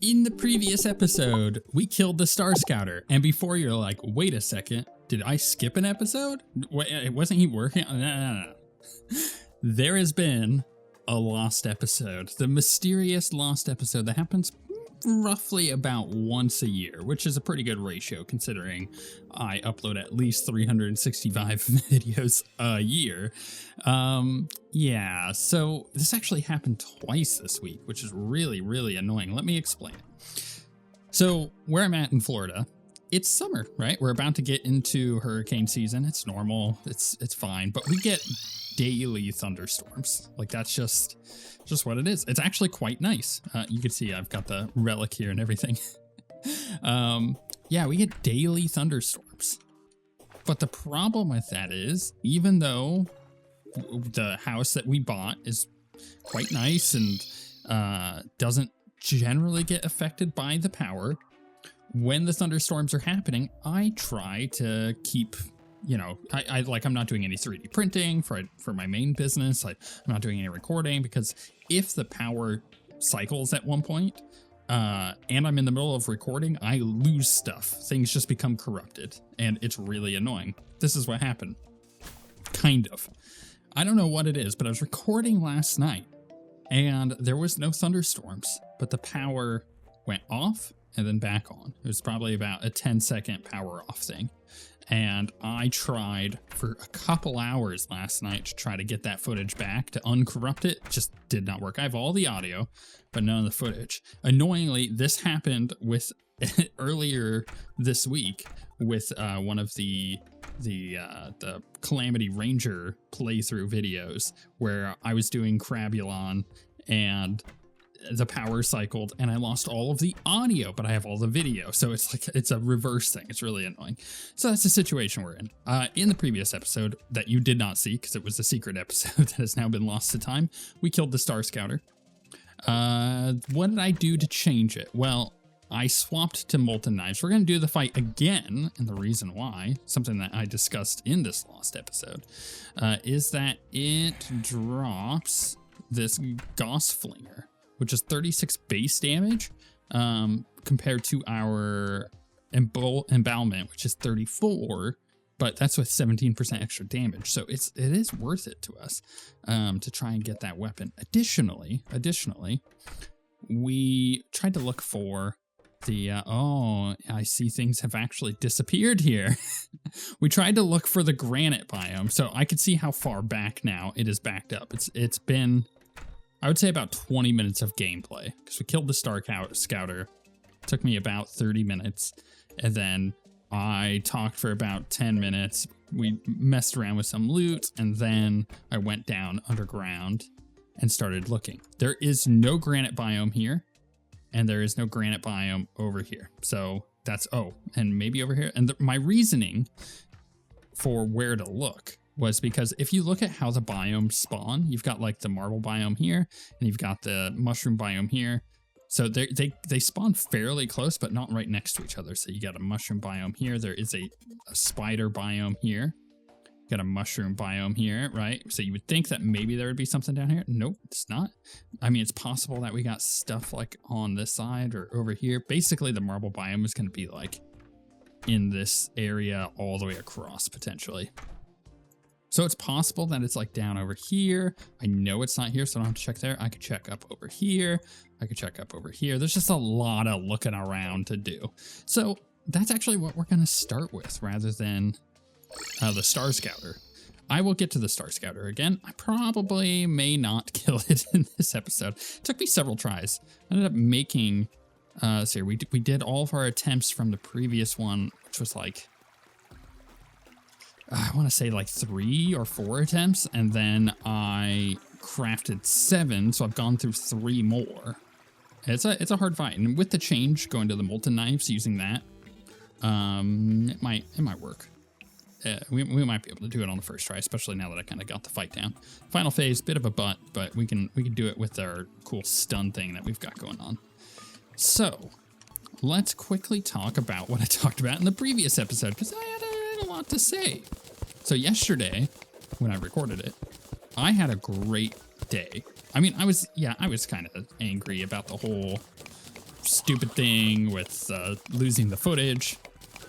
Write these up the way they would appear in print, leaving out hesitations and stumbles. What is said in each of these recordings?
In the previous episode, we killed the Star Scouter, and before you're like, wait a second, did I skip an episode? Wait, wasn't he working? No. There has been a lost episode, the mysterious lost episode that happens roughly about once a year, which is a pretty good ratio considering I upload at least 365 videos a year. Yeah, so this actually happened twice this week, which is really, really annoying. Let me explain it. So where I'm at in Florida, it's summer, right? We're about to get into hurricane season. It's normal. It's fine, but we get daily thunderstorms. Like that's just what it is. It's actually quite nice. You can see I've got the relic here and everything. Yeah, we get daily thunderstorms. But the problem with that is, even though the house that we bought is quite nice and doesn't generally get affected by the power, when the thunderstorms are happening, I try to keep, you know, I'm not doing any 3D printing for my main business. I'm not doing any recording because if the power cycles at one point and I'm in the middle of recording, I lose stuff. Things just become corrupted and it's really annoying. This is what happened. Kind of. I don't know what it is, but I was recording last night and there was no thunderstorms, but the power went off and then back on. It was probably about a 10-second power off thing. And I tried for a couple hours last night to try to get that footage back to uncorrupt it. Just did not work. I have all the audio, but none of the footage. Annoyingly, this happened with earlier this week with one of the Calamity Ranger playthrough videos where I was doing Crabulon and the power cycled and I lost all of the audio, but I have all the video. So it's like, it's a reverse thing. It's really annoying. So that's the situation we're in. In the previous episode that you did not see, because it was a secret episode that has now been lost to time, we killed the Star Scouter. What did I do to change it? Well, I swapped to Molten Knives. We're going to do the fight again. And the reason why, something that I discussed in this lost episode, is that it drops this Gauss Flinger, which is 36 base damage compared to our embowelment, which is 34, but that's with 17% extra damage. So it is worth it to us to try and get that weapon. Additionally, we tried to look for the, I see things have actually disappeared here. We tried to look for the granite biome. So I could see how far back now it is backed up. It's been, I would say, about 20 minutes of gameplay because we killed the Star Scouter. It took me about 30 minutes. And then I talked for about 10 minutes. We messed around with some loot. And then I went down underground and started looking. There is no granite biome here. And there is no granite biome over here. So that's, and maybe over here. And my reasoning for where to look was because if you look at how the biomes spawn, you've got like the marble biome here and you've got the mushroom biome here. So they spawn fairly close, but not right next to each other. So you got a mushroom biome here. There is a spider biome here. You got a mushroom biome here, right? So you would think that maybe there would be something down here. Nope, it's not. I mean, it's possible that we got stuff like on this side or over here. Basically, the marble biome is going to be like in this area all the way across potentially. So it's possible that it's like down over here. I know it's not here, so I don't have to check there. I could check up over here. I could check up over here. There's just a lot of looking around to do. So that's actually what we're going to start with rather than the Star Scouter. I will get to the Star Scouter again. I probably may not kill it in this episode. It took me several tries. I ended up making, so we did all of our attempts from the previous one, which was like, I want to say like 3 or 4 attempts, and then I crafted 7, so I've gone through 3 more. It's a hard fight, and with the change going to the Molten Knives, using that, it might work. We might be able to do it on the first try, especially now that I kind of got the fight down. Final phase, bit of a butt, but we can do it with our cool stun thing that we've got going on. So let's quickly talk about what I talked about in the previous episode, because I had a lot to say. So yesterday, when I recorded it, I had a great day. I mean, I was kind of angry about the whole stupid thing with losing the footage.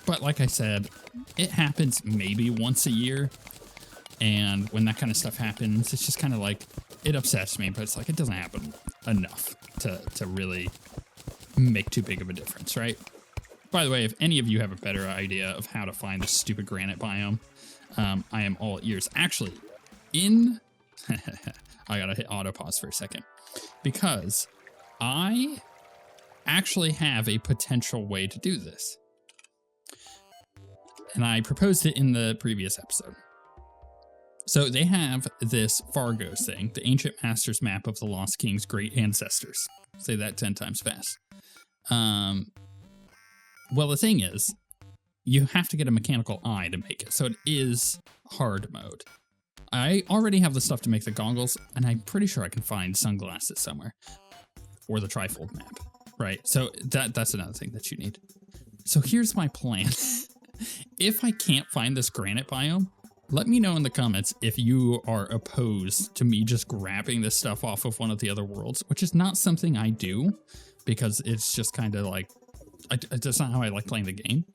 But like I said, it happens maybe once a year. And when that kind of stuff happens, it's just kind of like, it upsets me, but it's like, it doesn't happen enough to really make too big of a difference, right? By the way, if any of you have a better idea of how to find this stupid granite biome, I am all ears. Actually, I gotta hit auto pause for a second, because I actually have a potential way to do this. And I proposed it in the previous episode. So they have this Fargos thing, the Ancient Masters map of the Lost King's great ancestors. Say that 10 times fast. Well, the thing is, you have to get a mechanical eye to make it, so it is hard mode. I already have the stuff to make the goggles, and I'm pretty sure I can find sunglasses somewhere. Or the trifold map, right? So that's another thing that you need. So here's my plan. If I can't find this granite biome, let me know in the comments if you are opposed to me just grabbing this stuff off of one of the other worlds, which is not something I do, because it's just kind of like, that's not how I like playing the game.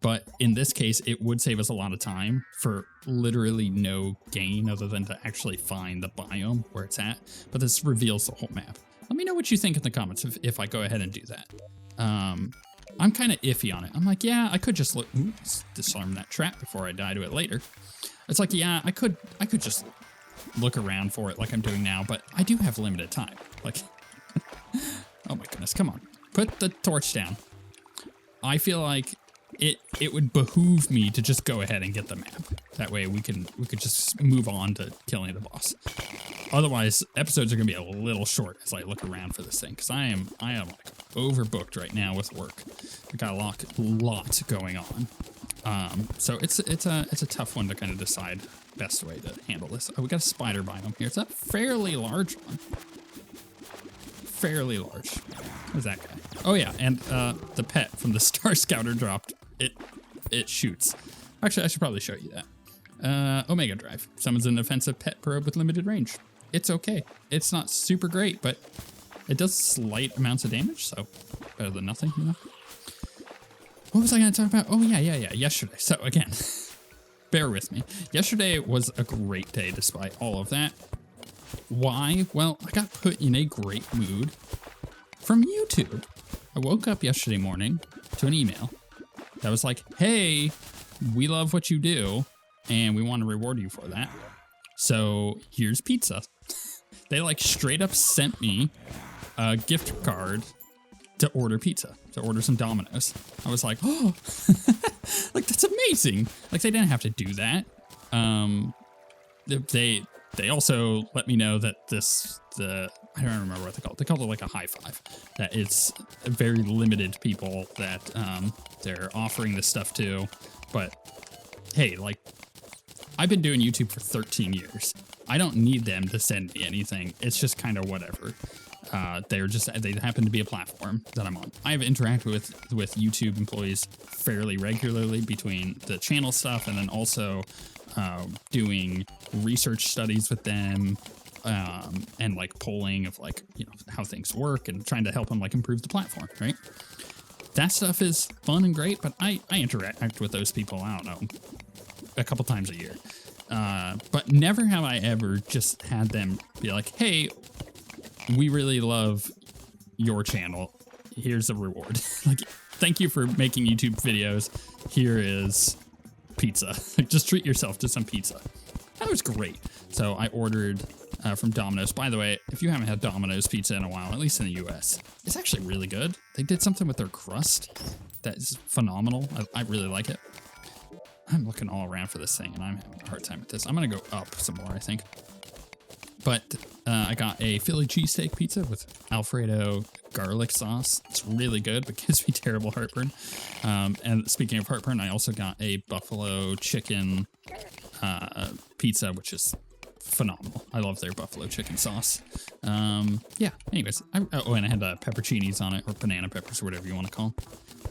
But in this case, it would save us a lot of time for literally no gain other than to actually find the biome where it's at. But this reveals the whole map. Let me know what you think in the comments if I go ahead and do that. I'm kind of iffy on it. I'm like, yeah, I could just look, disarm that trap before I die to it later. It's like, yeah, I could just look around for it like I'm doing now, but I do have limited time. Like, oh my goodness, come on. Put the torch down. I feel like it would behoove me to just go ahead and get the map. That way we could just move on to killing the boss. Otherwise, episodes are gonna be a little short as I look around for this thing, because I am like overbooked right now with work. I got a lot going on. So it's a tough one to kind of decide best way to handle this. Oh, we got a spider biome here. It's a fairly large one. Fairly large. Where's that guy? Oh yeah, and the pet from the Star Scouter dropped. It shoots. Actually, I should probably show you that. Omega Drive. Summons an offensive pet probe with limited range. It's okay. It's not super great, but it does slight amounts of damage, so better than nothing, you know? What was I going to talk about? Oh, yeah. Yesterday. So, again, bear with me. Yesterday was a great day despite all of that. Why? Well, I got put in a great mood from YouTube. I woke up yesterday morning to an email that was like, hey, we love what you do, and we want to reward you for that. So here's pizza. They like straight up sent me a gift card to order pizza, to order some Domino's. I was like, oh, like that's amazing. Like they didn't have to do that. They also let me know that I don't remember what they call it. They called it like a high five. That it's very limited people that they're offering this stuff to. But hey, like I've been doing YouTube for 13 years. I don't need them to send me anything. It's just kind of whatever. They happen to be a platform that I'm on. I have interacted with YouTube employees fairly regularly between the channel stuff and then also doing research studies with them and like polling of like, you know, how things work and trying to help them like improve the platform, right? That stuff is fun and great, but I interact with those people, I don't know, a couple times a year. But never have I ever just had them be like, hey, we really love your channel. Here's a reward. Like, thank you for making YouTube videos. Here is pizza. Like, just treat yourself to some pizza. That was great. So I ordered from Domino's. By the way, if you haven't had Domino's pizza in a while, at least in the US, it's actually really good. They did something with their crust that is phenomenal. I really like it. I'm looking all around for this thing, and I'm having a hard time with this. I'm going to go up some more, I think. But I got a Philly cheesesteak pizza with Alfredo garlic sauce. It's really good, but gives me terrible heartburn. And speaking of heartburn, I also got a buffalo chicken pizza, which is phenomenal. I love their buffalo chicken sauce. Yeah, anyways. And I had pepperoncinis on it, or banana peppers, or whatever you want to call them.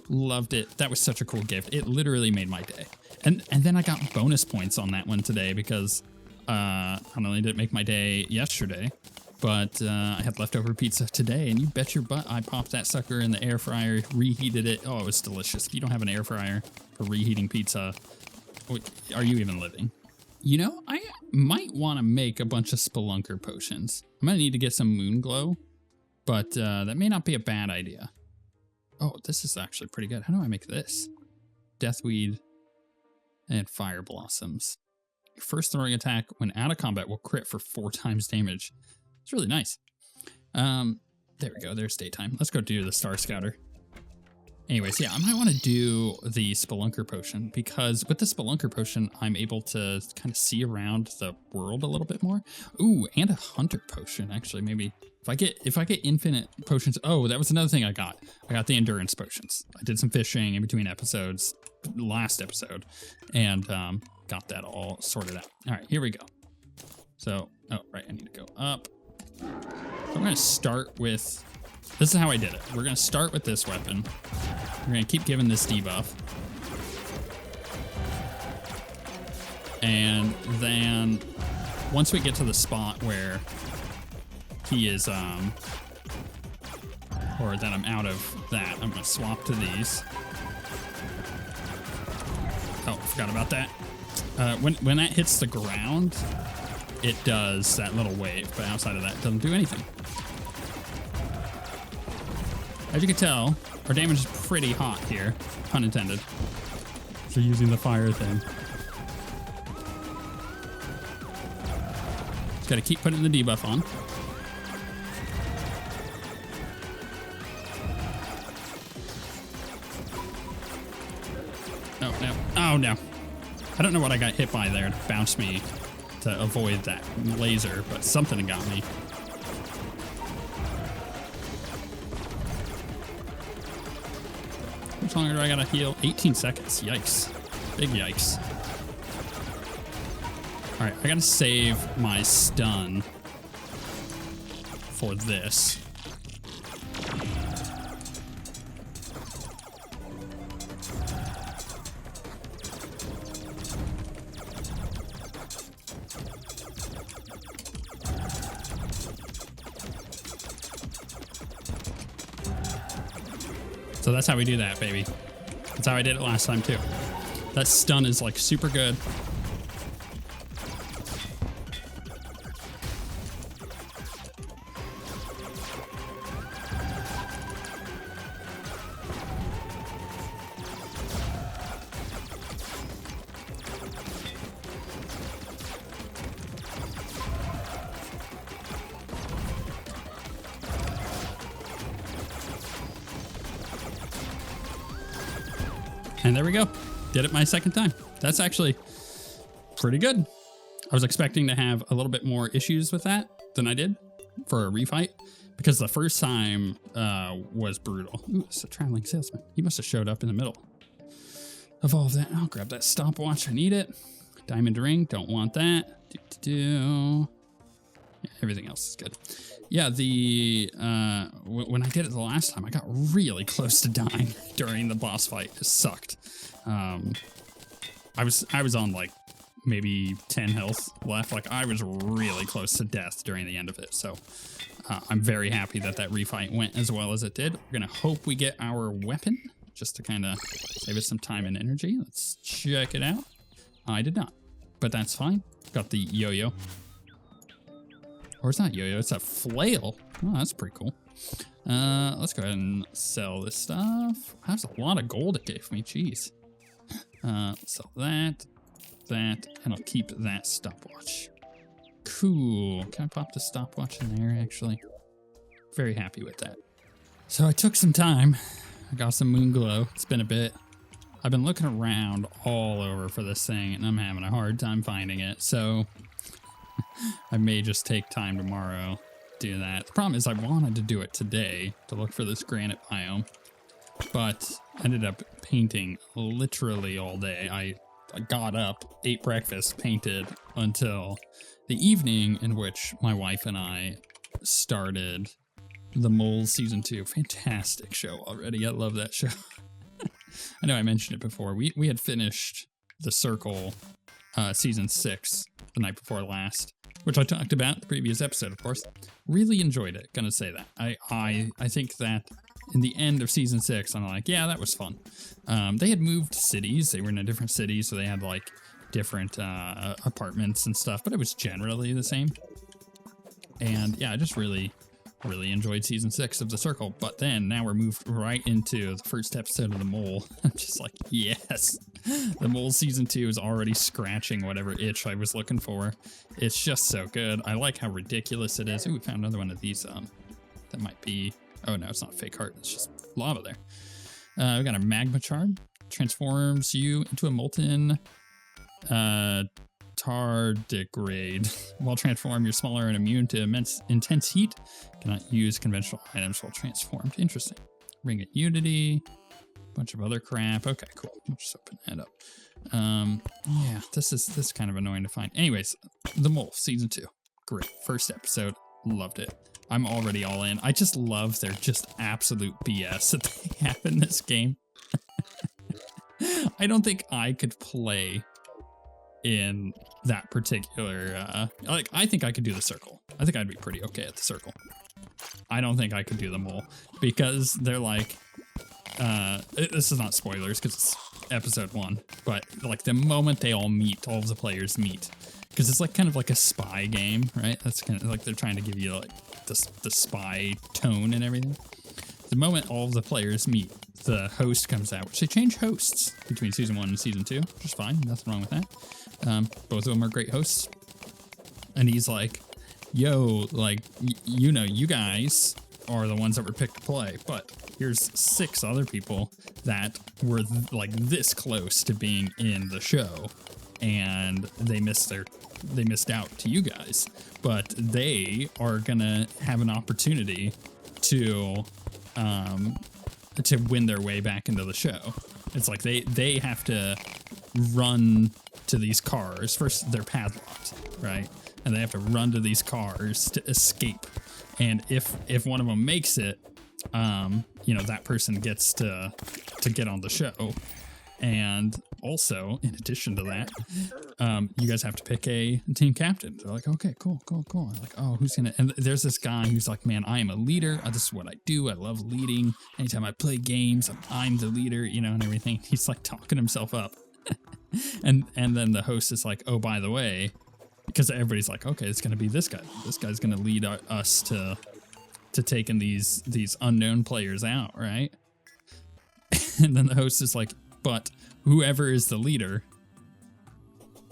Loved it. That was such a cool gift. It literally made my day. And then I got bonus points on that one today because not only did it make my day yesterday, But I had leftover pizza today, and you bet your butt I popped that sucker in the air fryer, reheated it. Oh, it was delicious. If you don't have an air fryer for reheating pizza, are you even living? You know, I might want to make a bunch of spelunker potions. I'm going to need to get some moon glow, but that may not be a bad idea. Oh, this is actually pretty good. How do I make this? Deathweed and fire blossoms. Your first throwing attack when out of combat will crit for 4 times damage. It's really nice. There we go. There's daytime. Let's go do the Star Scouter. Anyways, yeah, I might want to do the Spelunker Potion because with the Spelunker Potion, I'm able to kind of see around the world a little bit more. Ooh, and a Hunter Potion, actually. Maybe if I get infinite potions. Oh, that was another thing I got. I got the Endurance Potions. I did some fishing in between episodes, last episode, and got that all sorted out. All right, here we go. So, oh, right, I need to go up. So I'm going to start with, this is how I did it. We're going to start with this weapon. We're going to keep giving this debuff. And then once we get to the spot where he is, or that I'm out of that, I'm going to swap to these. Oh, forgot about that. When that hits the ground, it does that little wave, but outside of that, it doesn't do anything. As you can tell, our damage is pretty hot here, pun intended. So using the fire thing. Just gotta keep putting the debuff on. Oh, no. Oh, no. I don't know what I got hit by there to bounce me to avoid that laser, but something got me. How much longer do I gotta heal? 18 seconds. Yikes. Big yikes. All right, I gotta save my stun for this. So that's how we do that, baby. That's how I did it last time, too. That stun is, like, super good. And there we go. Did it my second time. That's actually pretty good. I was expecting to have a little bit more issues with that than I did for a refight because the first time was brutal. Ooh, it's a traveling salesman. He must have showed up in the middle of all of that. I'll grab that stopwatch. I need it. Diamond ring. Don't want that. Yeah, everything else is good. Yeah, when I did it the last time, I got really close to dying during the boss fight. It sucked. I was on like maybe 10 health left. Like I was really close to death during the end of it. So I'm very happy that refight went as well as it did. We're gonna hope we get our weapon just to kind of save us some time and energy. Let's check it out. I did not, but that's fine. Got the yo-yo. Or it's not yo-yo, it's a flail. Oh, that's pretty cool. Let's go ahead and sell this stuff. That's a lot of gold it gave me, jeez. Sell that, and I'll keep that stopwatch. Cool. Can I pop the stopwatch in there, actually? Very happy with that. So I took some time. I got some moon glow. It's been a bit. I've been looking around all over for this thing, and I'm having a hard time finding it, so I may just take time tomorrow to do that. The problem is I wanted to do it today to look for this granite biome, but ended up painting literally all day. I got up, ate breakfast, painted until the evening in which my wife and I started The Moles Season 2. Fantastic show already. I love that show. I know I mentioned it before. We had finished The Circle Season 6 the night before last. which I talked about in the previous episode, of course. Really enjoyed it. Gonna say that. I think that in the end of season 6, I'm like, yeah, that was fun. They had moved cities. They were in a different city, so they had like different apartments and stuff, but it was generally the same. And yeah, I just really enjoyed season 6 of The Circle. But then now we're moved right into the first episode of The Mole. I'm just like, yes, The Mole season 2 is already scratching whatever itch I was looking for. It's just so good. I like how ridiculous it is. Ooh, we found another one of these. That might be, oh no, it's not fake heart. It's just lava there. We got a magma shard. Transforms you into a molten tardigrade. While transformed, you're smaller and immune to intense heat. Cannot use conventional items while transformed. Interesting. Ring of Unity. Bunch of other crap. Okay, cool. I'll just open that up. Yeah, this is kind of annoying to find. Anyways, The Mole season 2. Great. First episode. Loved it. I'm already all in. I just love their just absolute BS that they have in this game. I don't think I could play in that particular, like, I think I could do The Circle. I think I'd be pretty okay at The Circle. I don't think I could do The Mole because they're like, this is not spoilers because it's episode 1, but like the moment they all meet, all of the players meet, because it's like kind of like a spy game, right? That's kind of like they're trying to give you like the spy tone and everything. The moment all of the players meet, the host comes out, which they change hosts between season 1 and season 2, which is fine. Nothing wrong with that. Both of them are great hosts. And he's like, yo, like, you know, you guys are the ones that were picked to play, but here's 6 other people that were like this close to being in the show, and they missed out to you guys, but they are gonna have an opportunity to win their way back into the show. It's like they have to run to these cars. First, they're padlocked, right? And they have to run to these cars to escape. And if one of them makes it, you know, that person gets to get on the show. And also, in addition to that, you guys have to pick a team captain. They're like, okay, cool. I'm like, oh, who's gonna? And there's this guy who's like, man, I am a leader. This is what I do. I love leading. Anytime I play games, I'm the leader, you know, and everything. He's like talking himself up. and then the host is like, oh, by the way, because everybody's like, okay, it's gonna be this guy. This guy's gonna lead us to taking these unknown players out, right? And then the host is like, but whoever is the leader,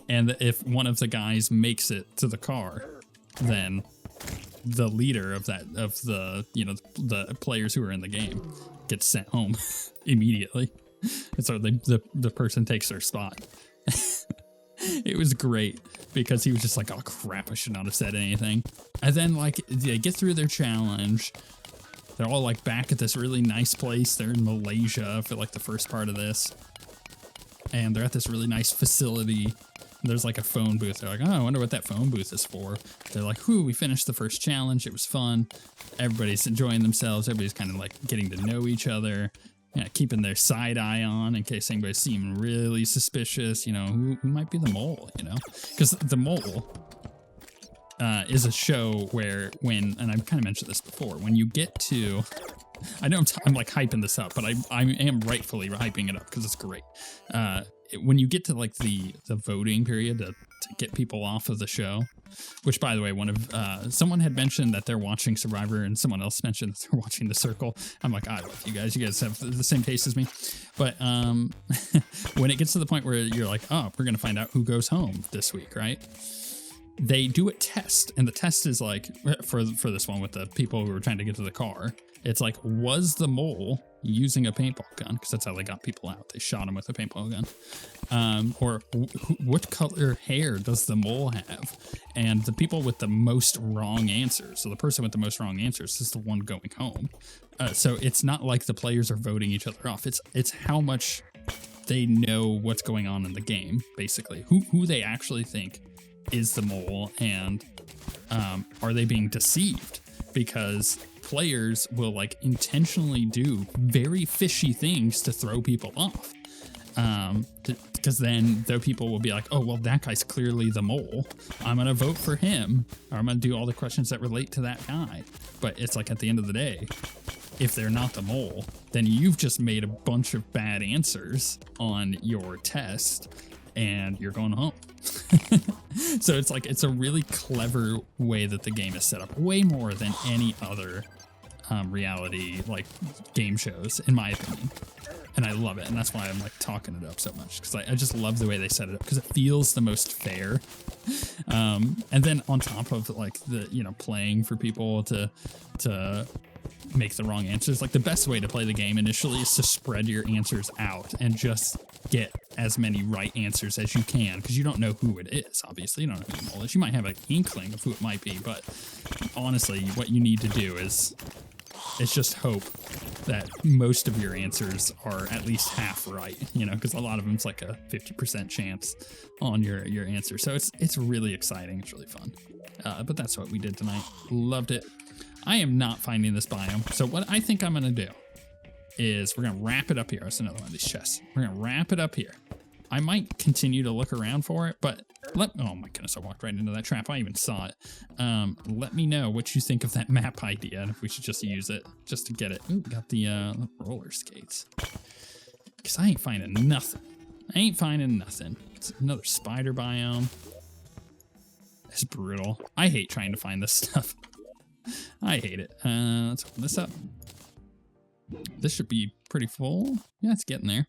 and if one of the guys makes it to the car, then the leader of the you know, the players who are in the game gets sent home immediately. And so the person takes their spot. It was great because he was just like, oh crap, I should not have said anything. And then like they get through their challenge. They're all like back at this really nice place. They're in Malaysia for like the first part of this. And they're at this really nice facility. There's like a phone booth. They're like, oh, I wonder what that phone booth is for. They're like, whoo, we finished the first challenge. It was fun. Everybody's enjoying themselves. Everybody's kind of like getting to know each other. Yeah, keeping their side eye on in case anybody's seeming really suspicious. You know, who might be the mole, you know? Because the mole is a show where and I've kind of mentioned this before, when you get to, I know I'm like hyping this up, but I am rightfully hyping it up because it's great. When you get to like the voting period to get people off of the show, which by the way, someone had mentioned that they're watching Survivor and someone else mentioned that they're watching The Circle. I'm like, I love you guys. You guys have the same taste as me. But when it gets to the point where you're like, oh, we're going to find out who goes home this week, right? They do a test, and the test is like, for this one with the people who were trying to get to the car, it's like, was the mole using a paintball gun? Because that's how they got people out. They shot him with a paintball gun. Or what color hair does the mole have? And the people with the most wrong answers, so the person with the most wrong answers is the one going home. So it's not like the players are voting each other off. It's how much they know what's going on in the game, basically. Who they actually think is the mole, and are they being deceived? Because players will like intentionally do very fishy things to throw people off. Because then though people will be like, oh, well, that guy's clearly the mole. I'm going to vote for him, or I'm going to do all the questions that relate to that guy. But it's like at the end of the day, if they're not the mole, then you've just made a bunch of bad answers on your test and you're going home. So it's like, it's a really clever way that the game is set up, way more than any other reality like game shows, in my opinion. And I love it, and that's why I'm like talking it up so much, because I just love the way they set it up, because it feels the most fair. And then on top of like the, you know, playing for people to make the wrong answers, like the best way to play the game initially is to spread your answers out and just get as many right answers as you can, because you don't know who it is. Obviously, you don't know who the mole is. You might have an inkling of who it might be, but honestly, what you need to do is just hope that most of your answers are at least half right, you know, because a lot of them it's like a 50% chance on your answer. So it's really exciting. It's really fun. But that's what we did tonight. Loved it. I am not finding this biome. So what I think I'm going to do is we're going to wrap it up here. That's another one of these chests. We're going to wrap it up here. I might continue to look around for it, but oh my goodness, I walked right into that trap. I even saw it. Let me know what you think of that map idea and if we should just use it just to get it. Ooh, got the roller skates. Because I ain't finding nothing. It's another spider biome. It's brutal. I hate trying to find this stuff. I hate it. Let's open this up. This should be pretty full. Yeah, it's getting there.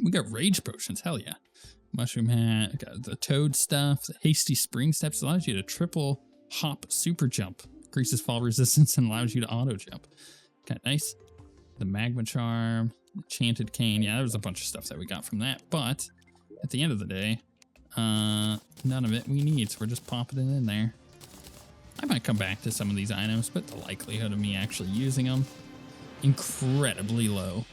We got rage potions. Hell yeah. Mushroom hat. Got the toad stuff. The hasty spring steps allows you to triple hop super jump. Increases fall resistance and allows you to auto jump. Okay, nice. The magma charm. Enchanted cane. Yeah, there was a bunch of stuff that we got from that. But at the end of the day, none of it we need. So we're just popping it in there. I might come back to some of these items, but the likelihood of me actually using them, incredibly low.